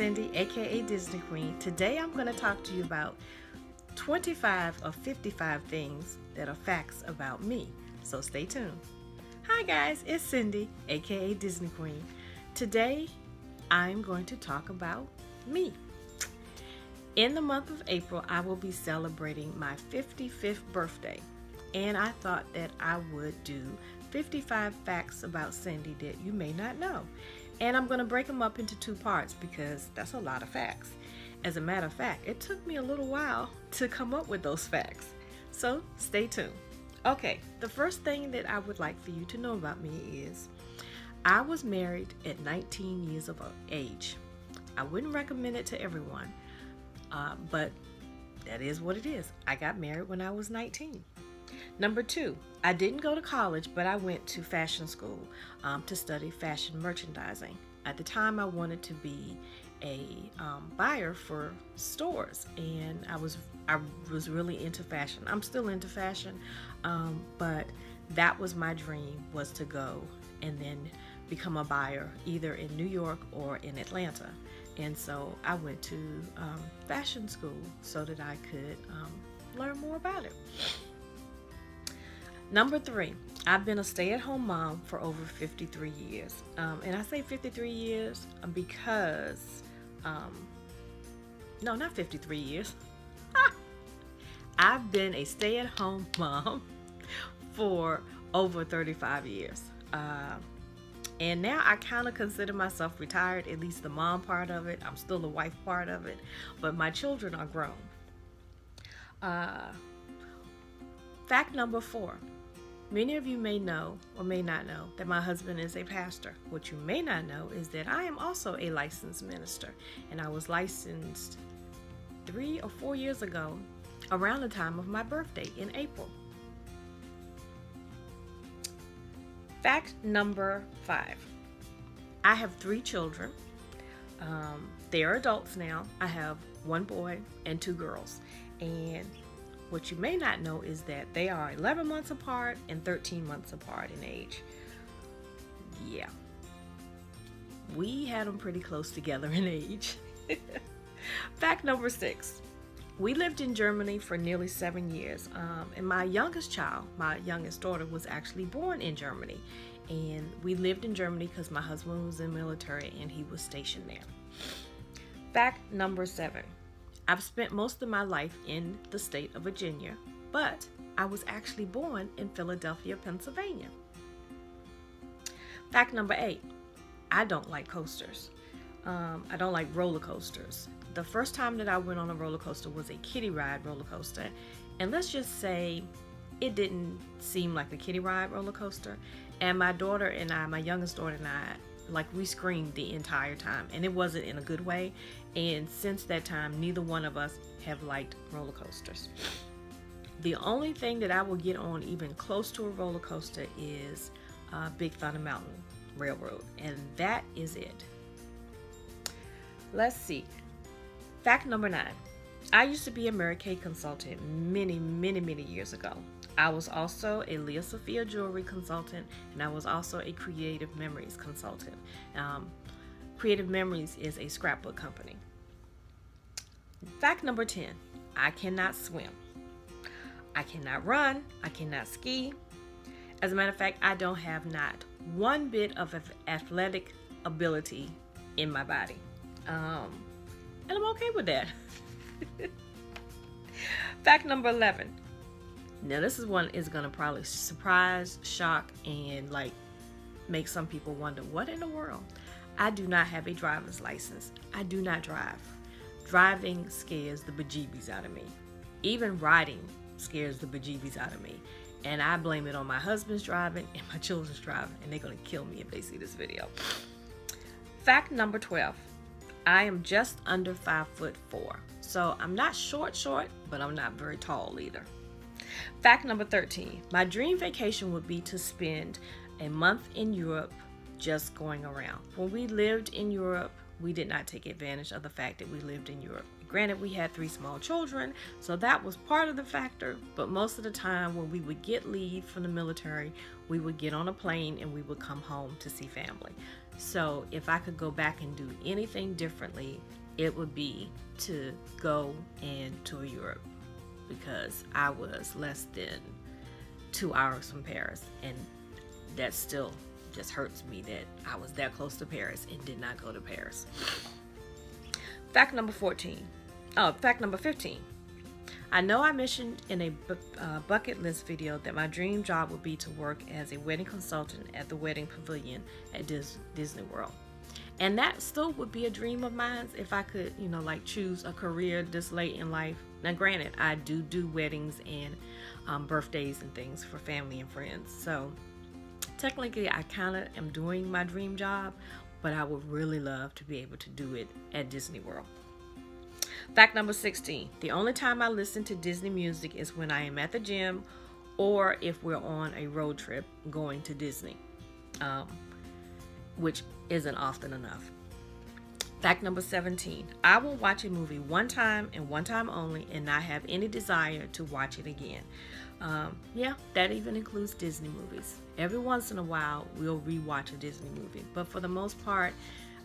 Cindy, aka Disney Queen. Today I'm going to talk to you about 25 or 55 things that are facts about me. So stay tuned. Hi guys, it's Cindy, aka Disney Queen. Today I'm going to talk about me. In the month of April, I will be celebrating my 55th birthday, and I thought that I would do 55 facts about Cindy that you may not know. And I'm going to break them up into two parts because that's a lot of facts. As a matter of fact, it took me a little while to come up with those facts. So stay tuned. Okay, the first thing that I would like for you to know about me is I was married at 19 years of age. I wouldn't recommend it to everyone, but that is what it is. I got married when I was 19. Number two, I didn't go to college, but I went to fashion school to study fashion merchandising. At the time, I wanted to be a buyer for stores, and I was really into fashion. I'm still into fashion, but that was my dream, was to go and then become a buyer either in New York or in Atlanta. And so I went to fashion school so that I could learn more about it. Number three, I've been a stay-at-home mom for over 53 years. And I say 53 years because, no, not 53 years. I've been a stay-at-home mom for over 35 years. And now I kind of consider myself retired, at least the mom part of it. I'm still the wife part of it, but my children are grown. Fact number four. Many of you may know or may not know that my husband is a pastor. What you may not know is that I am also a licensed minister, and I was licensed 3 or 4 years ago around the time of my birthday in April. Fact number five. I have 3 children. They are adults now. I have 1 boy and 2 girls. And what you may not know is that they are 11 months apart and 13 months apart in age. Yeah. We had them pretty close together in age. Fact number 6. We lived in Germany for nearly 7 years. And my youngest child, my youngest daughter, was actually born in Germany. And we lived in Germany because my husband was in the military and he was stationed there. Fact number 7. I've spent most of my life in the state of Virginia, but I was actually born in Philadelphia, Pennsylvania. Fact number 8. I don't like coasters. I don't like roller coasters. The first time that I went on a roller coaster was a kiddie ride roller coaster. And let's just say it didn't seem like a kiddie ride roller coaster. And my daughter and I, my youngest daughter and I, we screamed the entire time, and it wasn't in a good way. And since that time, neither one of us have liked roller coasters. The only thing that I will get on even close to a roller coaster is Big Thunder Mountain Railroad, and that is it. Let's see. Fact number 9. I used to be a Mary Kay consultant many years ago. I was also a Leah Sophia jewelry consultant, and I was also a Creative Memories consultant. Creative Memories is a scrapbook company. Fact number 10. I cannot swim. I cannot run. I cannot ski. As a matter of fact, I don't have not one bit of athletic ability in my body. And I'm okay with that. Fact number 11. Now this is one is going to probably surprise, shock, and make some people wonder, what in the world? I do not have a driver's license. I do not drive. Driving scares the bejeebies out of me. Even riding scares the bejeebies out of me. And I blame it on my husband's driving and my children's driving, and they're going to kill me if they see this video. Fact number 12. I am just under 5'4". So I'm not short, but I'm not very tall either. Fact number 13. My dream vacation would be to spend a month in Europe just going around. When we lived in Europe, we did not take advantage of the fact that we lived in Europe. Granted, we had 3 small children, so that was part of the factor, but most of the time when we would get leave from the military, we would get on a plane and we would come home to see family. So if I could go back and do anything differently, it would be to go and tour Europe, because I was less than 2 hours from Paris, and that still just hurts me that I was that close to Paris and did not go to Paris. Fact number 15. I know I mentioned in a bucket list video that my dream job would be to work as a wedding consultant at the wedding pavilion at Disney World. And that still would be a dream of mine if I could, like choose a career this late in life. Now, granted, I do weddings and birthdays and things for family and friends. So technically, I kind of am doing my dream job, but I would really love to be able to do it at Disney World. Fact number 16. The only time I listen to Disney music is when I am at the gym or if we're on a road trip going to Disney, which isn't often enough. Fact number 17. I will watch a movie one time and one time only and not have any desire to watch it again. Yeah, that even includes Disney movies. Every once in a while, we'll rewatch a Disney movie, but for the most part,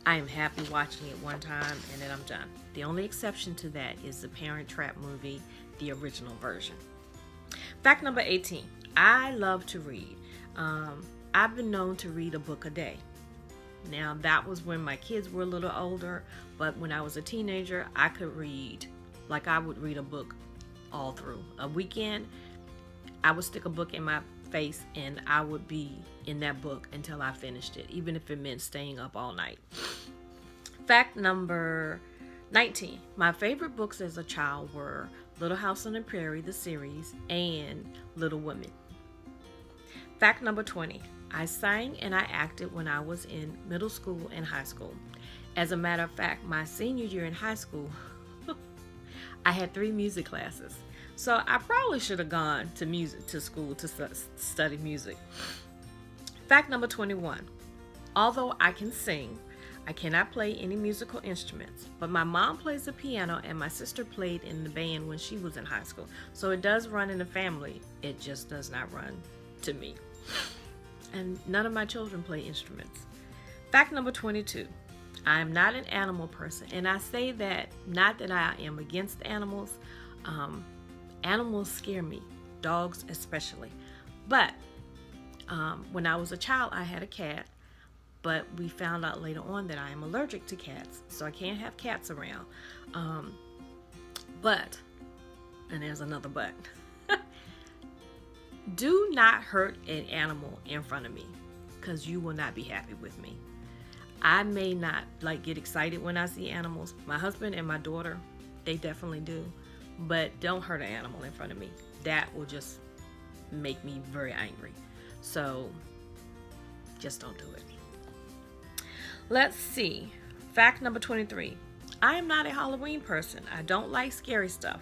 I am happy watching it one time and then I'm done. The only exception to that is the Parent Trap movie, the original version. Fact number 18. I love to read. I've been known to read a book a day. Now, that was when my kids were a little older, but when I was a teenager, I could read, like I would read a book all through. A weekend, I would stick a book in my face and I would be in that book until I finished it, even if it meant staying up all night. Fact number 19. My favorite books as a child were Little House on the Prairie, the series, and Little Women. Fact number 20. I sang and I acted when I was in middle school and high school. As a matter of fact, my senior year in high school, I had 3 music classes. So I probably should have gone to school to study music. Fact number 21. Although I can sing, I cannot play any musical instruments, but my mom plays the piano and my sister played in the band when she was in high school. So it does run in the family. It just does not run to me. And none of my children play instruments. Fact number 22. I am not an animal person. And I say that not that I am against animals. Animals scare me, dogs especially. But when I was a child, I had a cat. But we found out later on that I am allergic to cats. So I can't have cats around. But, and there's another but. Do not hurt an animal in front of me, because you will not be happy with me. I may not get excited when I see animals. My husband and my daughter, they definitely do. But don't hurt an animal in front of me. That will just make me very angry. So just don't do it. Let's see. Fact number 23. I am not a Halloween person. I don't like scary stuff.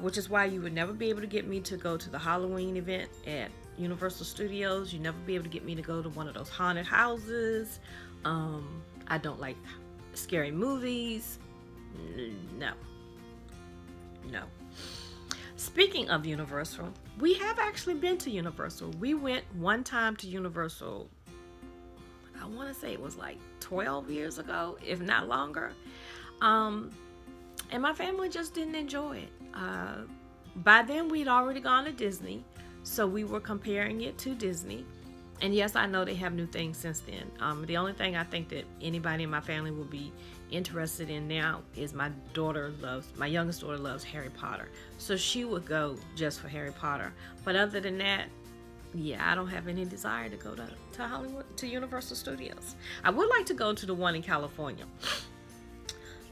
Which is why you would never be able to get me to go to the Halloween event at Universal Studios. You'd never be able to get me to go to one of those haunted houses. I don't like scary movies. No. Speaking of Universal, we have actually been to Universal. We went one time to Universal, I want to say it was 12 years ago, if not longer. And my family just didn't enjoy it. By then, we'd already gone to Disney, so we were comparing it to Disney. And yes, I know they have new things since then. The only thing I think that anybody in my family will be interested in now is my youngest daughter loves Harry Potter. So she would go just for Harry Potter. But other than that, yeah, I don't have any desire to go to Hollywood, to Universal Studios. I would like to go to the one in California.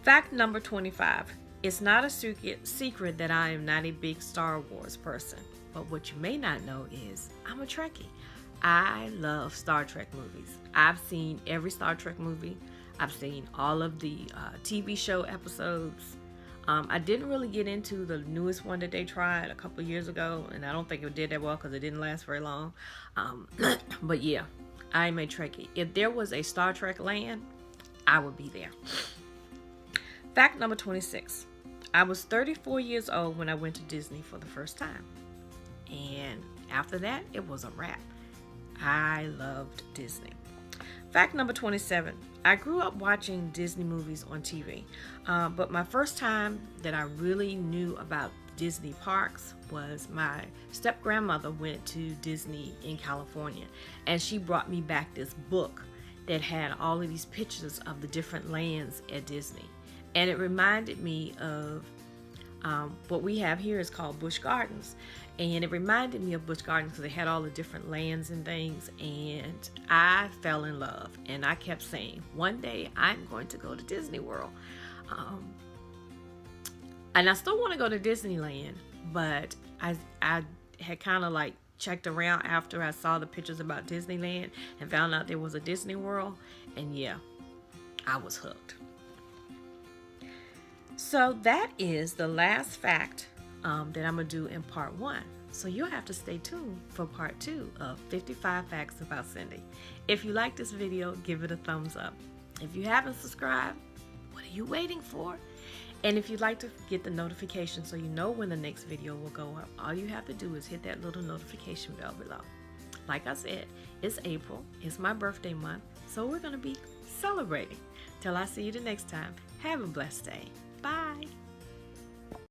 Fact number 25. It's not a secret that I am not a big Star Wars person. But what you may not know is I'm a Trekkie. I love Star Trek movies. I've seen every Star Trek movie. I've seen all of the TV show episodes. I didn't really get into the newest one that they tried a couple of years ago, and I don't think it did that well because it didn't last very long. But yeah, I'm a Trekkie. If there was a Star Trek land, I would be there. Fact number 26. I was 34 years old when I went to Disney for the first time. And after that, it was a wrap. I loved Disney. Fact number 27. I grew up watching Disney movies on TV. But my first time that I really knew about Disney parks was my step-grandmother went to Disney in California. And she brought me back this book that had all of these pictures of the different lands at Disney. And it reminded me of what we have here is called Busch Gardens. And it reminded me of Busch Gardens because they had all the different lands and things. And I fell in love. And I kept saying, one day I'm going to go to Disney World. And I still want to go to Disneyland. But I had kind of like checked around after I saw the pictures about Disneyland and found out there was a Disney World. And yeah, I was hooked. So that is the last fact that I'm going to do in part 1. So you'll have to stay tuned for part 2 of 55 Facts About Cindy. If you like this video, give it a thumbs up. If you haven't subscribed, what are you waiting for? And if you'd like to get the notification so you know when the next video will go up, all you have to do is hit that little notification bell below. Like I said, it's April. It's my birthday month. So we're going to be celebrating. Till I see you the next time, have a blessed day. Bye.